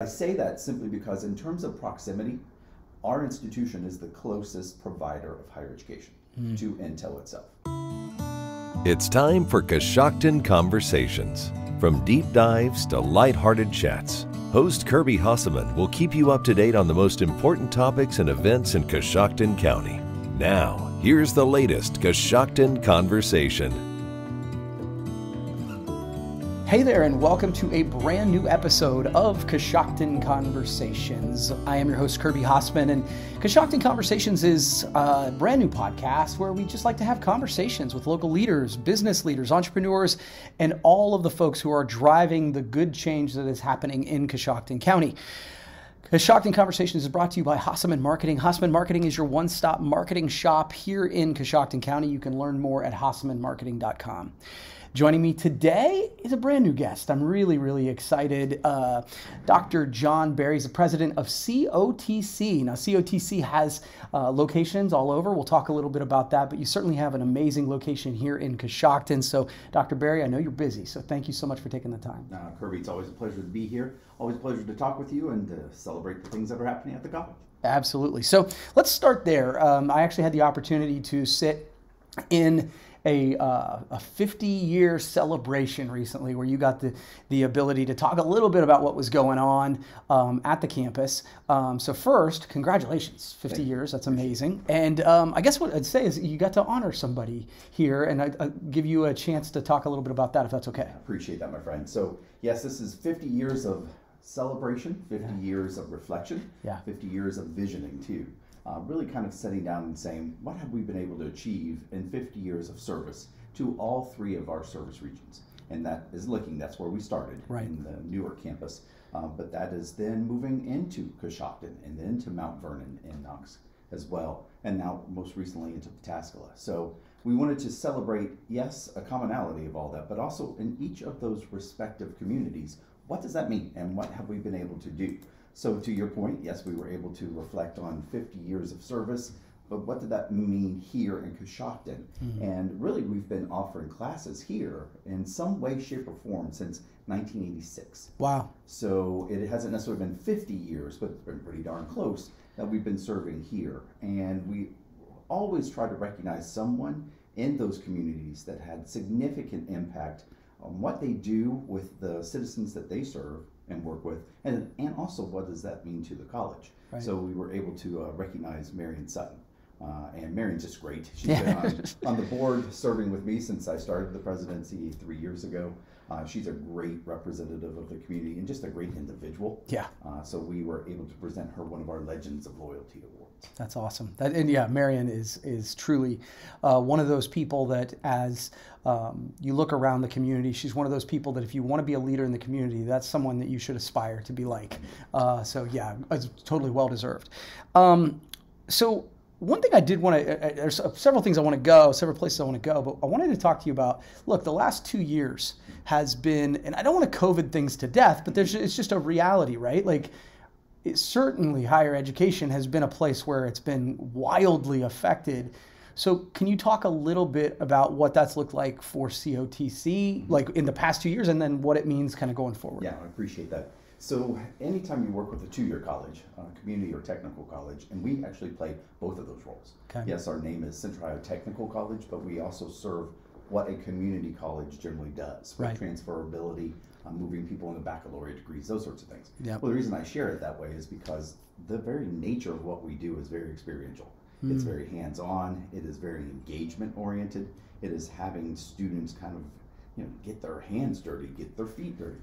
I say that simply because in terms of proximity, our institution is the closest provider of higher education to Intel itself. It's time for Coshocton Conversations. From deep dives to lighthearted chats, host Kirby Hasseman will keep you up to date on the most important topics and events in Coshocton County. Now, here's the latest Coshocton Conversation. Hey there, and welcome to a brand new episode of Coshocton Conversations. I am your host, Kirby Hasseman, and Coshocton Conversations is a brand new podcast where we just like to have conversations with local leaders, business leaders, entrepreneurs, and all of the folks who are driving the good change that is happening in Coshocton County. Coshocton Conversations is brought to you by Hasseman Marketing. Hasseman Marketing is your one-stop marketing shop here in Coshocton County. You can learn more at hassemanmarketing.com. Joining me today is a brand new guest. I'm really excited. Dr. John Berry is the president of COTC. Now, COTC has locations all over. We'll talk a little bit about that, but you certainly have an amazing location here in Coshocton. So, Dr. Berry, I know you're busy, so thank you so much for taking the time. Kirby, it's always a pleasure to be here. Always a pleasure to talk with you and to celebrate the things that are happening at the college. Absolutely. So let's start there. I actually had the opportunity to sit in a 50-year celebration recently where you got the ability to talk a little bit about what was going on at the campus. So first, congratulations, 50 years, that's amazing. And I guess what I'd say is you got to honor somebody here, and I'd give you a chance to talk a little bit about that if that's okay. I appreciate that, my friend. So yes, this is 50 years of celebration, 50 years of reflection, 50 years of visioning too. Really kind of sitting down and saying, what have we been able to achieve in 50 years of service to all three of our service regions? And that is that's where we started in the Newark campus. But that is then moving into Coshocton and then to Mount Vernon and Knox as well. And now most recently into Pataskala. So we wanted to celebrate, yes, a commonality of all that, but also in each of those respective communities, what does that mean and what have we been able to do? So to your point, yes, we were able to reflect on 50 years of service, but what did that mean here in Coshocton? And really, we've been offering classes here in some way, shape, or form since 1986. Wow. So it hasn't necessarily been 50 years, but it's been pretty darn close that we've been serving here. And we always try to recognize someone in those communities that had significant impact on what they do with the citizens that they serve and work with, and also what does that mean to the college. So we were able to recognize Marion Sutton, and Marion's just great. She's been on the board serving with me since I started the presidency 3 years ago. She's a great representative of the community and just a great individual. So we were able to present her one of our Legends of Loyalty awards. That's awesome. Marion is truly one of those people that as you look around the community, she's one of those people that if you want to be a leader in the community, that's someone that you should aspire to be like. It's totally well-deserved. So one thing I did want to, there's several things I want to go, several places I want to go, but I wanted to talk to you about, look, the last 2 years has been, and I don't want to COVID things to death, but it's just a reality, right? Like, certainly higher education has been a place where it's been wildly affected. So can you talk a little bit about what that's looked like for COTC, like in the past 2 years, and then what it means kind of going forward? Yeah, I appreciate that. So anytime you work with a two-year college, community or technical college, and we actually play both of those roles. Yes, our name is Central Ohio Technical College, but we also serve what a community college generally does, with transferability, moving people into baccalaureate degrees, those sorts of things. Well, the reason I share it that way is because the very nature of what we do is very experiential. It's very hands-on. It is very engagement-oriented. It is having students kind of, get their hands dirty, get their feet dirty.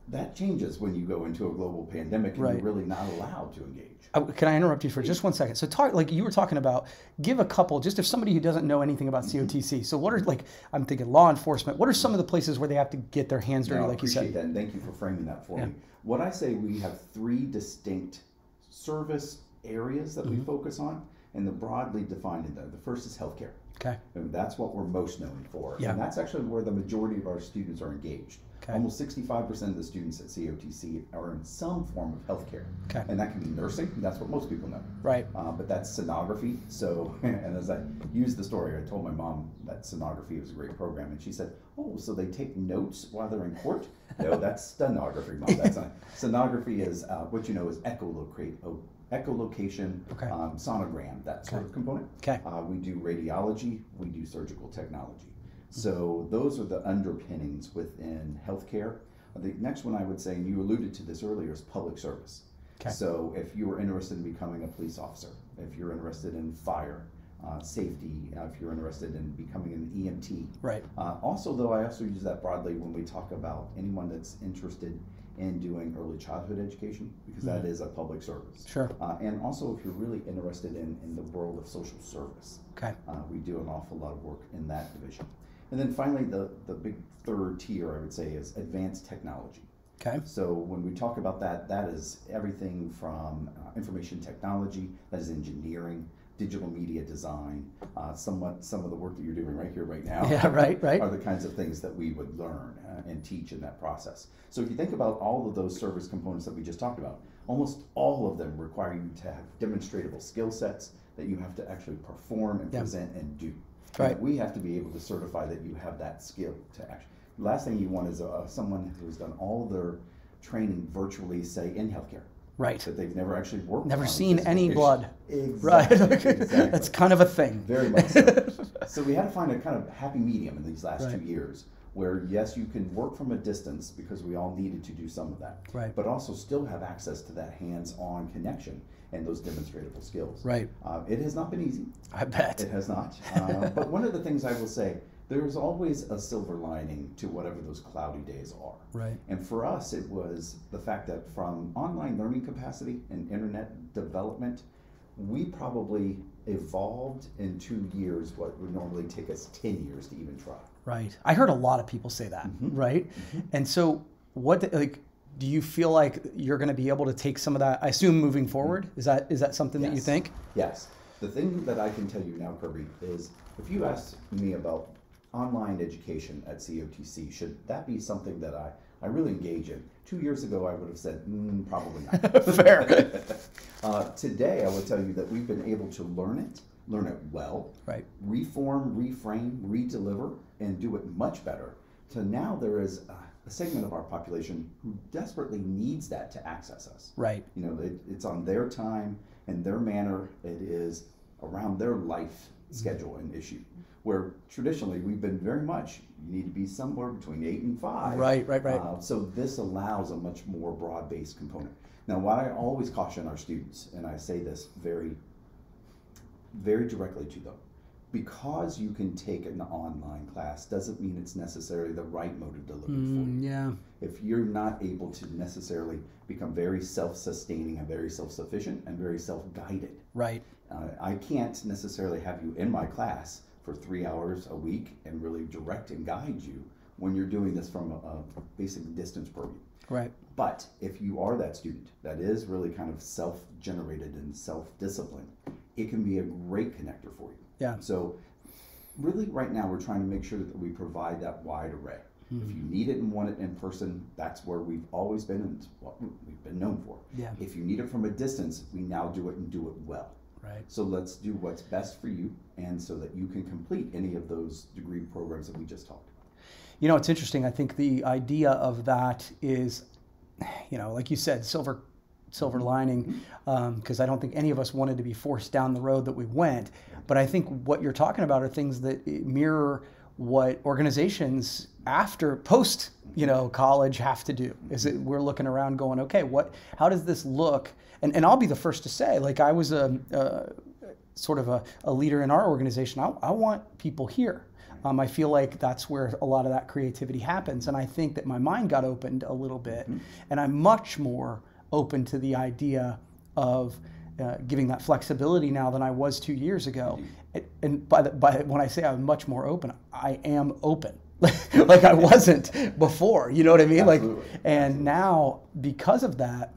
That changes when you go into a global pandemic and you're really not allowed to engage. Can I interrupt you for just 1 second? So talk, like you were talking about, give a couple, just if somebody who doesn't know anything about COTC. So what are, I'm thinking law enforcement, what are some of the places where they have to get their hands dirty, like you said? I appreciate that, and thank you for framing that for me. What I say, we have three distinct service areas that we focus on, And the broadly defined in there, the first is healthcare. Okay. And that's what we're most known for. Yeah. And that's actually where the majority of our students are engaged. Okay. Almost 65% of the students at COTC are in some form of healthcare. Okay. And that can be nursing, that's what most people know. Right. But that's sonography. So, and as I used the story, I told my mom that sonography was a great program. And she said, oh, so they take notes while they're in court? No, that's stenography, Mom. That's not. Sonography is what you know is echolocation, okay. Sonogram, that sort of component. Okay. We do radiology, we do surgical technology. So those are the underpinnings within healthcare. The next one I would say, and you alluded to this earlier, is public service. Okay. So if you are interested in becoming a police officer, if you're interested in fire, safety, if you're interested in becoming an EMT. Right. Also, though, I also use that broadly when we talk about anyone that's interested in doing early childhood education, because that is a public service. Sure. And also if you're really interested in the world of social service. Okay. We do an awful lot of work in that division. And then finally, the big third tier, I would say, is advanced technology. Okay. So when we talk about that, that is everything from information technology, that is engineering, digital media design, some of the work that you're doing right here, right now. Yeah, right. Are the kinds of things that we would learn and teach in that process. So if you think about all of those service components that we just talked about, almost all of them require you to have demonstrable skill sets that you have to actually perform and present and do. Right. And we have to be able to certify that you have that skill to actually. The last thing you want is someone who's done all their training virtually, say, in healthcare. Right. That they've never actually worked. Never on seen any patient. blood. Exactly. Right. Exactly. That's kind of a thing. Very much so. So we had to find a kind of happy medium in these last 2 years where, yes, you can work from a distance because we all needed to do some of that. Right. But also still have access to that hands-on connection and those demonstrable skills. Right. It has not been easy. I bet. It has not. But one of the things I will say, there's always a silver lining to whatever those cloudy days are. Right. And for us, it was the fact that from online learning capacity and internet development, we probably evolved in 2 years what would normally take us 10 years to even try. Right. I heard a lot of people say that, right? And so do you feel like you're going to be able to take some of that, I assume, moving forward? Is that something that you think? Yes. The thing that I can tell you now, Kirby, is if you asked me about online education at COTC, should that be something that I really engage in? 2 years ago, I would have said, probably not. Fair. Today, I would tell you that we've been able to learn it well, right? Reform, reframe, redeliver, and do it much better. So now there is a segment of our population who desperately needs that to access us. Right. You know, it's on their time and their manner. It is around their life schedule and issue. Where traditionally we've been very much, you need to be somewhere between 8 and 5. Right. So this allows a much more broad-based component. Now, what I always caution our students, and I say this very, very directly to them, because you can take an online class doesn't mean it's necessarily the right mode of delivery for you. Yeah. If you're not able to necessarily become very self-sustaining and very self-sufficient and very self-guided. Right. I can't necessarily have you in my class for 3 hours a week and really direct and guide you when you're doing this from a basic distance purview. Right. But if you are that student that is really kind of self-generated and self-disciplined, it can be a great connector for you. Yeah. So really right now we're trying to make sure that we provide that wide array. If you need it and want it in person, that's where we've always been and it's what we've been known for. Yeah. If you need it from a distance, we now do it and do it well. Right. So let's do what's best for you and so that you can complete any of those degree programs that we just talked about. You know, it's interesting. I think the idea of that is, you know, like you said, silver lining, because I don't think any of us wanted to be forced down the road that we went. But I think what you're talking about are things that mirror what organizations post, college have to do. Is it we're looking around going, okay, how does this look? And I'll be the first to say, like I was sort of a leader in our organization. I want people here. I feel like that's where a lot of that creativity happens. And I think that my mind got opened a little bit, and I'm much more open to the idea of giving that flexibility now than I was 2 years ago. And when I say I'm much more open, I am open. Like I wasn't before, you know what I mean? Absolutely. And now because of that,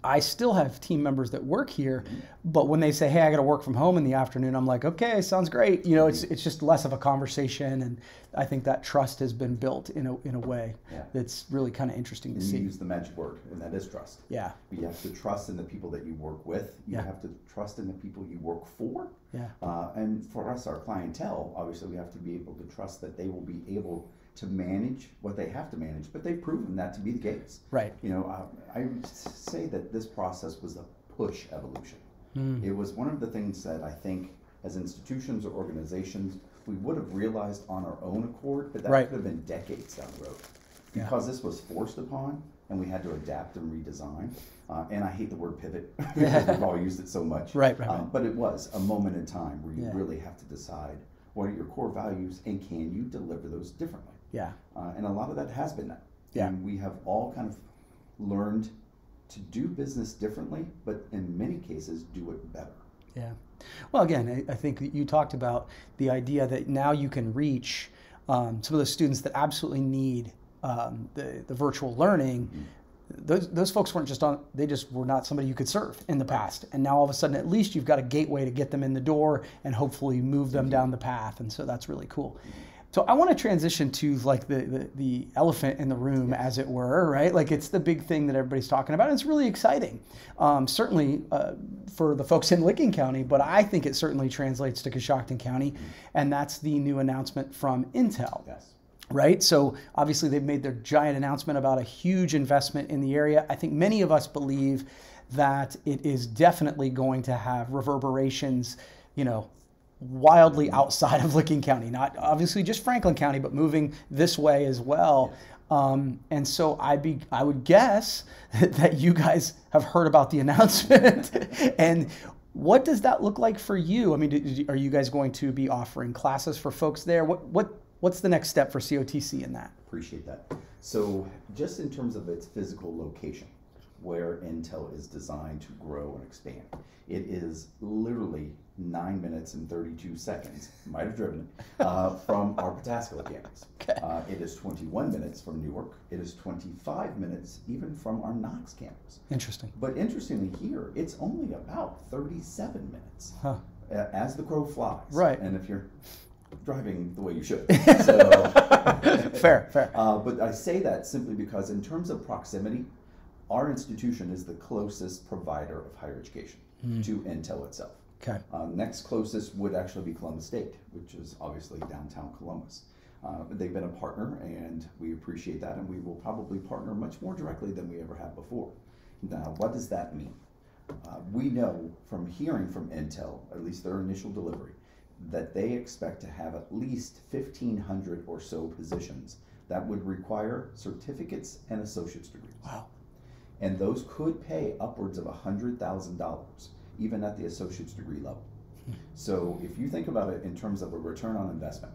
I still have team members that work here, but when they say, hey, I got to work from home in the afternoon, I'm like, okay, sounds great. You know, it's just less of a conversation, and I think that trust has been built in a way that's really kind of interesting to see. You use the magic word, and that is trust. Yeah. You have to trust in the people that you work with. You have to trust in the people you work for. Yeah. And for us, our clientele, obviously we have to be able to trust that they will be able to manage what they have to manage, but they've proven that to be the case. Right. You know, I say that this process was a push evolution. It was one of the things that I think as institutions or organizations, we would have realized on our own accord, but that could have been decades down the road. Because this was forced upon and we had to adapt and redesign. And I hate the word pivot because we've all used it so much. Right. But it was a moment in time where you really have to decide what are your core values and can you deliver those differently? Yeah. And a lot of that has been that. Yeah. And we have all kind of learned to do business differently, but in many cases do it better. Yeah. Well, again, I think that you talked about the idea that now you can reach some of the students that absolutely need the virtual learning. Those folks weren't just on, they just were not somebody you could serve in the past. And now all of a sudden, at least you've got a gateway to get them in the door and hopefully move them down the path. And so that's really cool. So I want to transition to like the elephant in the room, as it were, right? Like it's the big thing that everybody's talking about. And it's really exciting, certainly for the folks in Licking County, but I think it certainly translates to Coshocton County, and that's the new announcement from Intel. Yes. Right? So obviously they've made their giant announcement about a huge investment in the area. I think many of us believe that it is definitely going to have reverberations, you know, wildly outside of Licking County, not obviously just Franklin County, but moving this way as well. And so I would guess that you guys have heard about the announcement. And what does that look like for you? I mean, are you guys going to be offering classes for folks there? What's the next step for COTC in that? Appreciate that. So just in terms of its physical location, where Intel is designed to grow and expand, it is literally 9 minutes and 32 seconds, might have driven it, from our Pataskala campus. Okay. It is 21 minutes from Newark. It is 25 minutes even from our Knox campus. Interesting. But interestingly here, it's only about 37 minutes as the crow flies. Right. And if you're driving the way you should. Fair. But I say that simply because in terms of proximity, our institution is the closest provider of higher education to Intel itself. Okay. Next closest would actually be Columbus State, which is obviously downtown Columbus. They've been a partner, and we appreciate that, and we will probably partner much more directly than we ever have before. Now, what does that mean? We know from hearing from Intel, at least their initial delivery, that they expect to have at least 1,500 or so positions that would require certificates and associate's degrees. Wow. And those could pay upwards of $100,000, even at the associate's degree level. So if you think about it in terms of a return on investment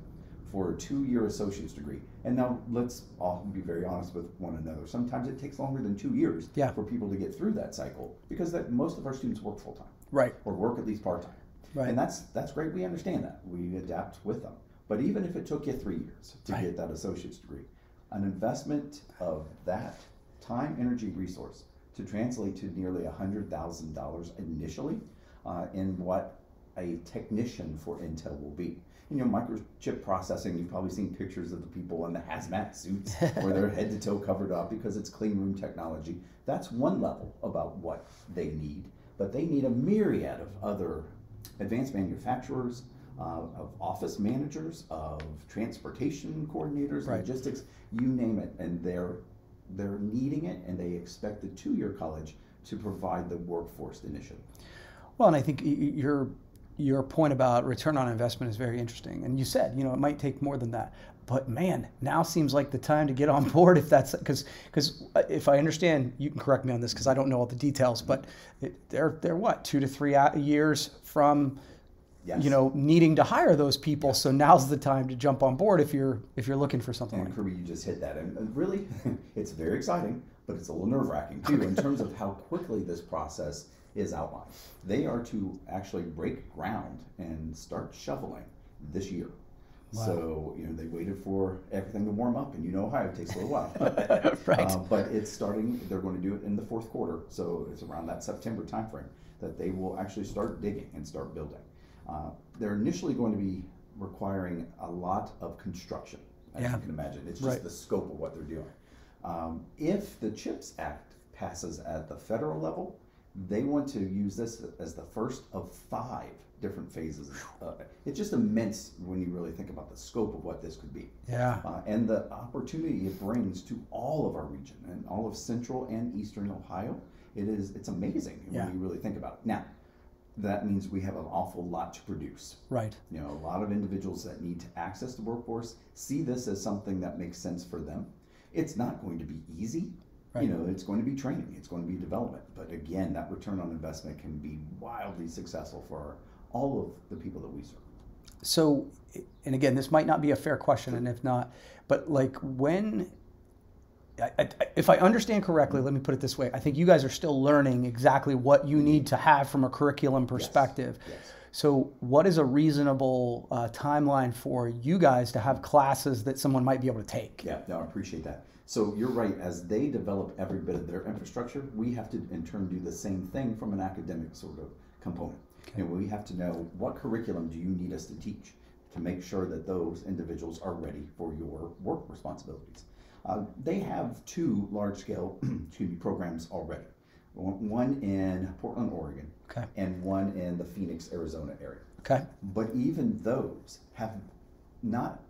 for a 2-year associate's degree, and now let's all be very honest with one another, sometimes it takes longer than 2 years for people to get through that cycle, because most of our students work full-time. Right. Or work at least part-time. Right. And that's great, we understand that. We adapt with them. But even if it took you 3 years to get that associate's degree, an investment of that time, energy, resource to translate to nearly $100,000 initially in what a technician for Intel will be. You know, microchip processing, you've probably seen pictures of the people in the hazmat suits where they're head to toe covered up because it's clean room technology. That's one level about what they need, but they need a myriad of other advanced manufacturers, of office managers, of transportation coordinators, logistics, you name it, and they're needing it, and they expect the 2-year college to provide the workforce initially. Well, and I think your point about return on investment is very interesting. And you said, you know, it might take more than that. But man, now seems like the time to get on board if that's, because if I understand, you can correct me on this because I don't know all the details, but they're what, 2 to 3 years from you know, needing to hire those people. So now's the time to jump on board if you're looking for something like that. Kirby, you just hit that. And really, it's very exciting, but it's a little nerve-wracking too in terms of how quickly this process is outlined. They are to actually break ground and start shoveling this year. Wow. So, they waited for everything to warm up, and Ohio takes a little while. Right. But it's starting, they're going to do it in the fourth quarter, so it's around that September timeframe that they will actually start digging and start building. They're initially going to be requiring a lot of construction, as you can imagine. It's just the scope of what they're doing. If the CHIPS Act passes at the federal level, they want to use this as the first of 5 different phases. It's just immense when you really think about the scope of what this could be. Yeah. And the opportunity it brings to all of our region and all of central and eastern Ohio, it's amazing when you really think about it. Now, that means we have an awful lot to produce. Right. A lot of individuals that need to access the workforce see this as something that makes sense for them. It's not going to be easy. Right. It's going to be training, it's going to be development. But again, that return on investment can be wildly successful for all of the people that we serve. So, and again, this might not be a fair question, and if not, but like if I understand correctly, let me put it this way. I think you guys are still learning exactly what you need to have from a curriculum perspective. Yes. So what is a reasonable timeline for you guys to have classes that someone might be able to take? Yeah, no, I appreciate that. So you're right, as they develop every bit of their infrastructure, we have to in turn do the same thing from an academic sort of component. Okay. We have to know what curriculum do you need us to teach to make sure that those individuals are ready for your work responsibilities. They have 2 large-scale programs already. One in Portland, Oregon, and one in the Phoenix, Arizona area. Okay. But even those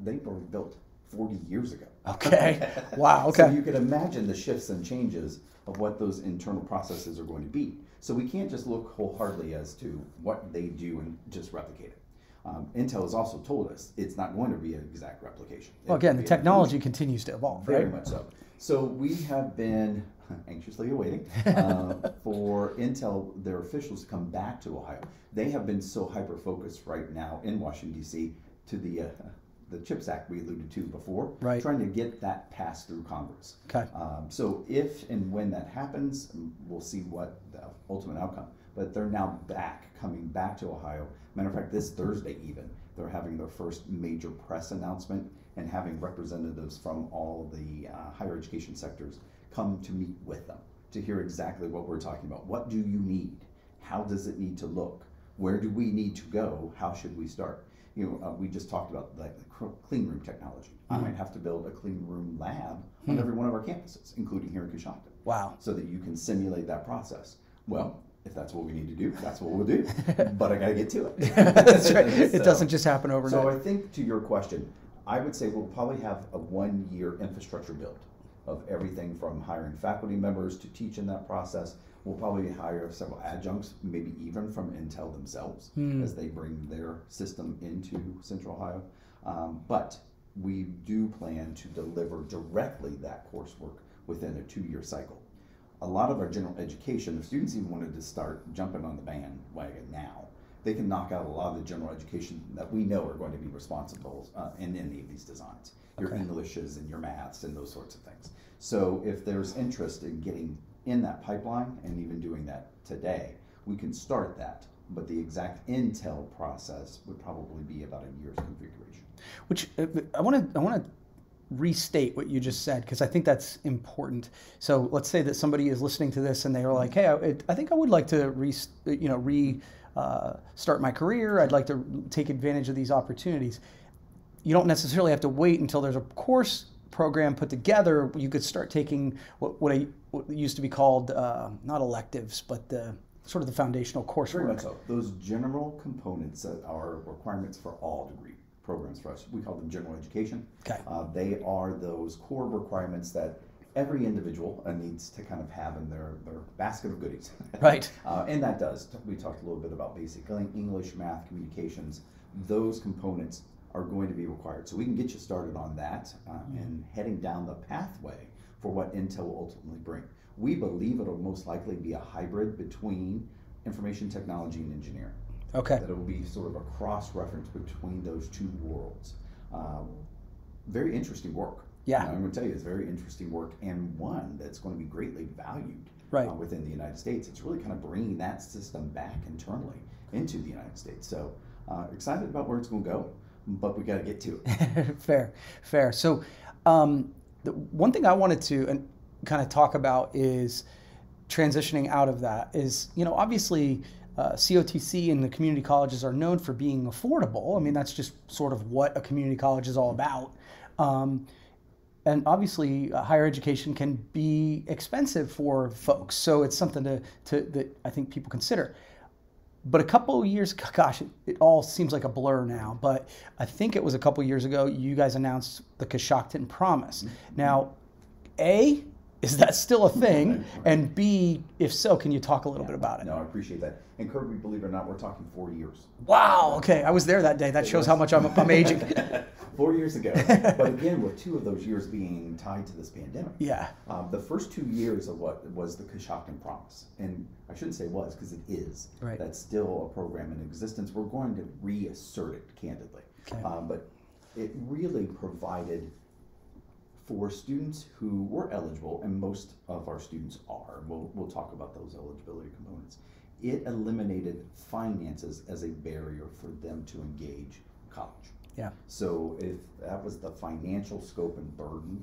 they were built 40 years ago. Okay. Wow. Okay. So you can imagine the shifts and changes of what those internal processes are going to be. So we can't just look wholeheartedly as to what they do and just replicate it. Intel has also told us it's not going to be an exact replication. Well, again, the technology continues to evolve, right? Very much so. So we have been anxiously awaiting for Intel, their officials, to come back to Ohio. They have been so hyper-focused right now in Washington, D.C. to the CHIPS Act we alluded to before, trying to get that passed through Congress. Okay. So if and when that happens, we'll see what the ultimate outcome. But they're now coming back to Ohio. Matter of fact, this Thursday even, they're having their first major press announcement and having representatives from all the higher education sectors come to meet with them to hear exactly what we're talking about. What do you need? How does it need to look? Where do we need to go? How should we start? We just talked about the clean room technology. I might have to build a clean room lab on every one of our campuses, including here in Coshocton. Wow. So that you can simulate that process. Well, if that's what we need to do, that's what we'll do. But I got to get to it. That's right. It doesn't just happen overnight. So I think to your question, I would say we'll probably have a 1-year infrastructure build of everything from hiring faculty members to teach in that process. We'll probably hire several adjuncts, maybe even from Intel themselves, as they bring their system into Central Ohio. But we do plan to deliver directly that coursework within a 2-year cycle. A lot of our general education, if students even wanted to start jumping on the bandwagon now, they can knock out a lot of the general education that we know are going to be responsible in any of these designs. Your Englishes and your maths and those sorts of things. So if there's interest in getting in that pipeline and even doing that today, we can start that. But the exact Intel process would probably be about a year's configuration. Which I want to restate what you just said, because I think that's important. So let's say that somebody is listening to this and they are like, hey, I think I would like to start my career. I'd like to take advantage of these opportunities. You don't necessarily have to wait until there's a course program put together. You could start taking what used to be called, not electives, but sort of the foundational coursework. Very much so. Those general components that are requirements for all degree programs for us, we call them general education. Okay. They are those core requirements that every individual needs to kind of have in their basket of goodies. Right. And that does. We talked a little bit about basic English, math, communications. Those components are going to be required. So we can get you started on that and heading down the pathway for what Intel will ultimately bring. We believe it'll most likely be a hybrid between information technology and engineering. Okay. That it will be sort of a cross-reference between those two worlds. Very interesting work. Yeah. I'm going to tell you, it's very interesting work, and one that's going to be greatly valued within the United States. It's really kind of bringing that system back internally into the United States. So excited about where it's going to go. but we got to get to it. Fair. So the one thing I wanted to kind of talk about is transitioning out of that is, obviously COTC and the community colleges are known for being affordable. I mean, that's just sort of what a community college is all about. And obviously, higher education can be expensive for folks. So it's something that I think people consider. But a couple of years, gosh, it all seems like a blur now. But I think it was a couple of years ago, you guys announced the Coshocton Promise. Now, A, is that still a thing? And B, if so, can you talk a little bit about it? No, I appreciate that. And Kirby, believe it or not, we're talking 4 years. Wow, okay. I was there that day. That shows how much I'm aging. 4 years ago. But again, with 2 of those years being tied to this pandemic. Yeah. The first 2 years of what was the Coshocton Promise, and I shouldn't say was because it is. Right. That's still a program in existence. We're going to reassert it candidly. Okay. But it really provided for students who were eligible, and most of our students are. We'll talk about those eligibility components. It eliminated finances as a barrier for them to engage college. Yeah. So if that was the financial scope and burden,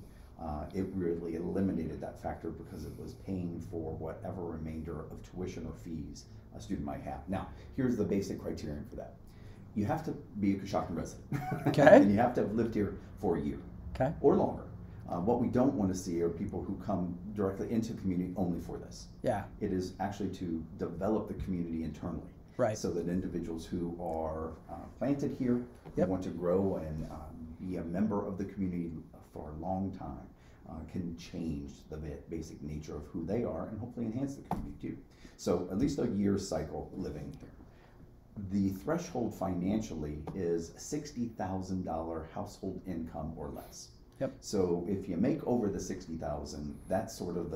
it really eliminated that factor because it was paying for whatever remainder of tuition or fees a student might have. Now, here's the basic criterion for that. You have to be a Coshocton resident. Okay. And you have to have lived here for a year. Okay. Or longer. What we don't want to see are people who come directly into the community only for this. Yeah. It is actually to develop the community internally. Right. So that individuals who are planted here, Yep. who want to grow and be a member of the community for a long time, can change the basic nature of who they are and hopefully enhance the community too. So at least a year's cycle living here. The threshold financially is $60,000 household income or less. Yep. So if you make over the 60,000, that's sort of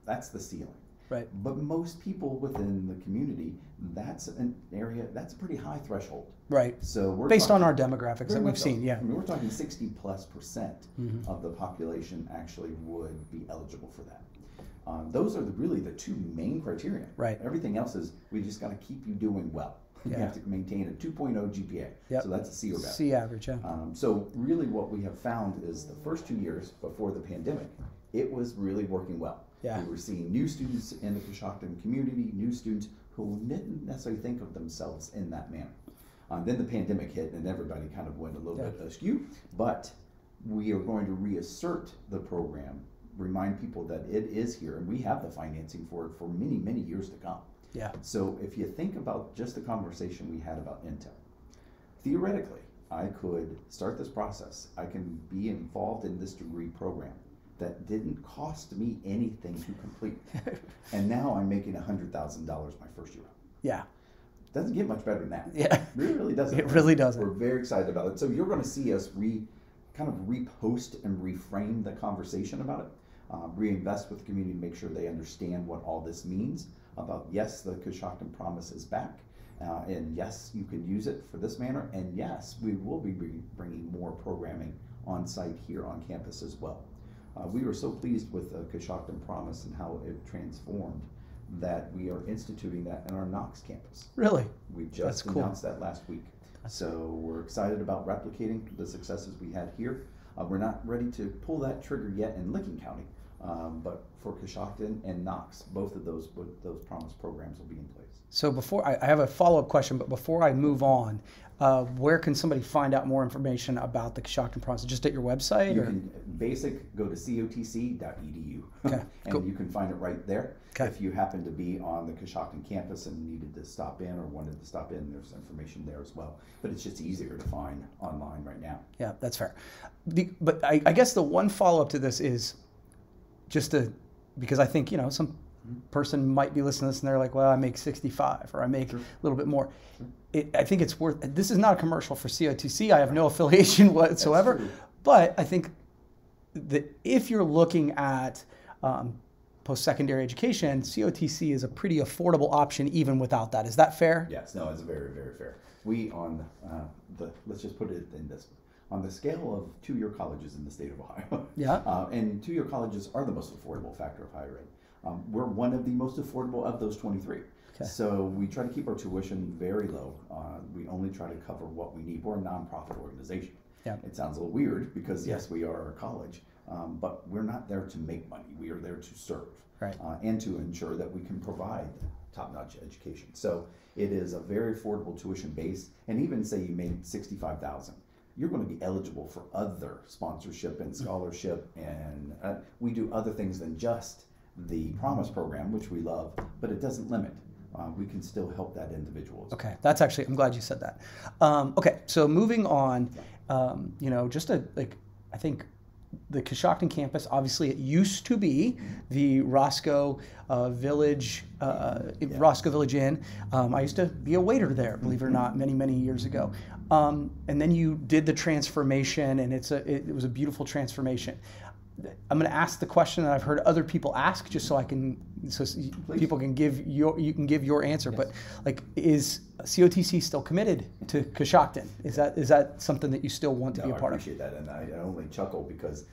that's the ceiling. Right. But most people within the community, that's an area, that's a pretty high threshold. Right. So we're based on talking, our demographics that we've seen, yeah. I mean, we're talking 60+% of the population actually would be eligible for that. Those are really the 2 main criteria. Right. Everything else is we just got to keep you doing well. Yeah. You have to maintain a 2.0 GPA. Yep. So that's a C or better. C average, yeah. So really what we have found is the first 2 years before the pandemic, it was really working well. Yeah. We were seeing new students in the Coshocton community, new students who didn't necessarily think of themselves in that manner. Then the pandemic hit and everybody kind of went a little bit askew, but we are going to reassert the program, remind people that it is here and we have the financing for it for many, many years to come. Yeah. So if you think about just the conversation we had about Intel, theoretically, I could start this process. I can be involved in this degree program that didn't cost me anything to complete. And now I'm making $100,000 my first year. Yeah. Doesn't get much better than that. Yeah. It really doesn't. It really doesn't. We're very excited about it. So you're going to see us kind of repost and reframe the conversation about it, reinvest with the community to make sure they understand what all this means about, yes, the Coshocton Promise is back, and yes, you can use it for this manner, and yes, we will be bringing more programming on site here on campus as well. We were so pleased with the Coshocton Promise and how it transformed that we are instituting that in our Knox campus. Really? We just announced that last week. So we're excited about replicating the successes we had here. We're not ready to pull that trigger yet in Licking County, but for Coshocton and Knox, both of those Promise programs will be in place. So before, I have a follow-up question, but before I move on, where can somebody find out more information about the Coshocton Promise? Just at your website? You can go to cotc.edu. Okay, and cool. you can find it right there. Okay. If you happen to be on the Coshocton campus and needed to stop in or wanted to stop in, there's information there as well. But it's just easier to find online right now. Yeah, that's fair. But I guess the one follow-up to this is because I think, some person might be listening to this and they're like, well, I make 65 or I make a little bit more. I think it's worth, this is not a commercial for COTC. I have no affiliation whatsoever. But I think that if you're looking at post-secondary education, COTC is a pretty affordable option even without that. Is that fair? Yes, no, it's very, very fair. We let's just put it in this, on the scale of two-year colleges in the state of Ohio, yeah, and two-year colleges are the most affordable factor of higher ed. We're one of the most affordable of those 23. Okay. So we try to keep our tuition very low. We only try to cover what we need. We're a nonprofit organization. Yeah. It sounds a little weird because yes, we are a college, but we're not there to make money. We are there to serve, right, and to ensure that we can provide top-notch education. So it is a very affordable tuition base, and even say you made $65,000, you're going to be eligible for other sponsorship and scholarship, and we do other things than just the Promise program, which we love, but it doesn't limit. We can still help that individual. Okay, that's actually, I'm glad you said that. Okay, so moving on, you know, just I think the Coshocton campus, obviously it used to be the Roscoe Village, Roscoe Village Inn. I used to be a waiter there, believe it or not, many, many years ago. And then you did the transformation, and it was a beautiful transformation. I'm going to ask the question that I've heard other people ask, just so people can give your answer. Yes. But like, is COTC still committed to Coshocton? Is that something that you still want to be a part of? I appreciate that, and I only chuckle because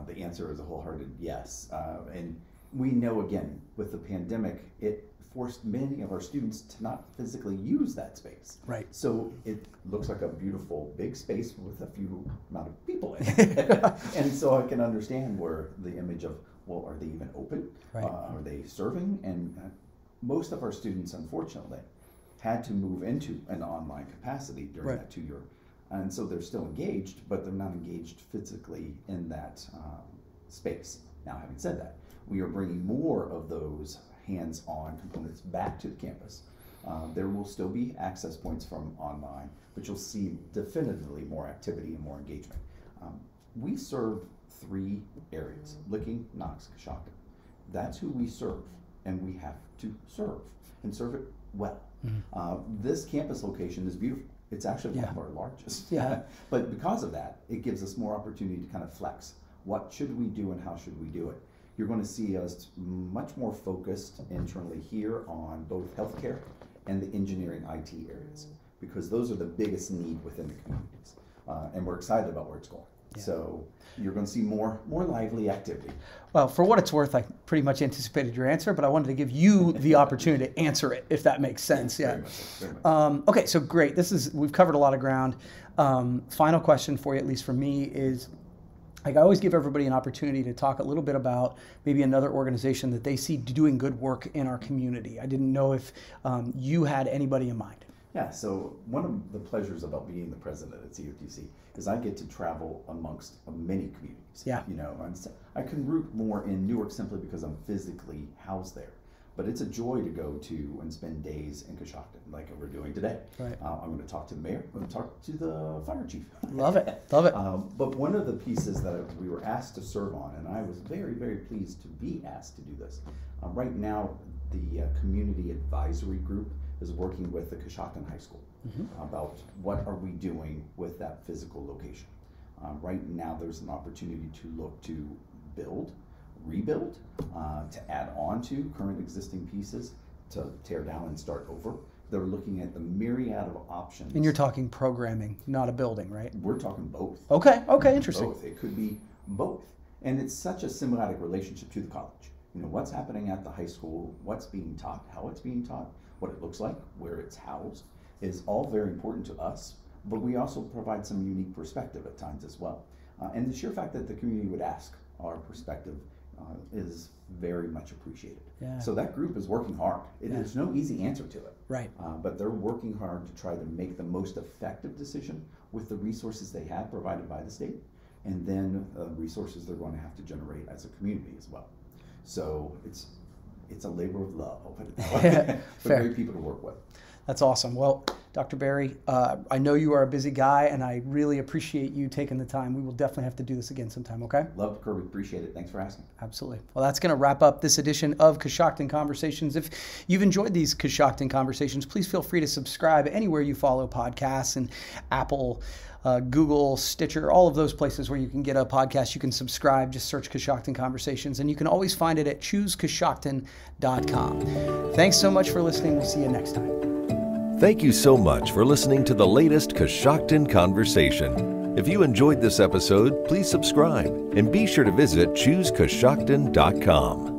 the answer is a wholehearted yes. And we know, again, with the pandemic, it forced many of our students to not physically use that space. Right. So it looks like a beautiful big space with a few amount of people in it. And so I can understand where the image of, well, are they even open? Right. Are they serving? And most of our students, unfortunately, had to move into an online capacity during that 2 year. And so they're still engaged, but they're not engaged physically in that space. Now, having said that, we are bringing more of those hands-on components back to the campus. There will still be access points from online, but you'll see definitively more activity and more engagement. We serve 3 areas: Licking, Knox, Coshocton. That's who we serve, and we have to serve and serve it well. Mm-hmm. This campus location is beautiful. It's actually one of our largest. Yeah. But because of that, it gives us more opportunity to kind of flex. What should we do and how should we do it? You're going to see us much more focused internally here on both healthcare and the engineering IT areas, because those are the biggest need within the communities. And we're excited about where it's going. Yeah. So you're going to see more lively activity. Well, for what it's worth, I pretty much anticipated your answer, but I wanted to give you the opportunity to answer it, if that makes sense. Yeah. Very much so, very much so. Okay, so great. We've covered a lot of ground. Final question for you, at least for me, is I always give everybody an opportunity to talk a little bit about maybe another organization that they see doing good work in our community. I didn't know if you had anybody in mind. Yeah, so one of the pleasures about being the president at COTC is I get to travel amongst many communities. Yeah. You know, I can root more in Newark simply because I'm physically housed there. But it's a joy to go to and spend days in Coshocton, like we're doing today. Right. I'm going to talk to the mayor. I'm going to talk to the fire chief. Love it. Love it. But one of the pieces that we were asked to serve on, and I was very, very pleased to be asked to do this. Right now, the community advisory group is working with the Coshocton High School about what are we doing with that physical location. Right now, there's an opportunity to look to build, rebuild, to add on to current existing pieces, to tear down and start over. They're looking at the myriad of options. And you're talking programming, not a building, right? We're talking both. Okay, interesting. Both. It could be both. And it's such a symbiotic relationship to the college. You know, what's happening at the high school, what's being taught, how it's being taught, what it looks like, where it's housed, is all very important to us, but we also provide some unique perspective at times as well. And the sheer fact that the community would ask our perspective is very much appreciated. Yeah. So that group is working hard. There's no easy answer to it. Right. But they're working hard to try to make the most effective decision with the resources they have provided by the state, and then resources they're going to have to generate as a community as well. So it's a labor of love, I'll put it that way. But great people to work with. That's awesome. Well, Dr. Berry, I know you are a busy guy, and I really appreciate you taking the time. We will definitely have to do this again sometime, okay? Love it, Kirby. Appreciate it. Thanks for asking. Absolutely. Well, that's going to wrap up this edition of Coshocton Conversations. If you've enjoyed these Coshocton Conversations, please feel free to subscribe anywhere you follow podcasts, and Apple, Google, Stitcher, all of those places where you can get a podcast. You can subscribe. Just search Coshocton Conversations, and you can always find it at choosecoshocton.com. Thanks so much for listening. We'll see you next time. Thank you so much for listening to the latest Coshocton Conversation. If you enjoyed this episode, please subscribe and be sure to visit choosecoshocton.com.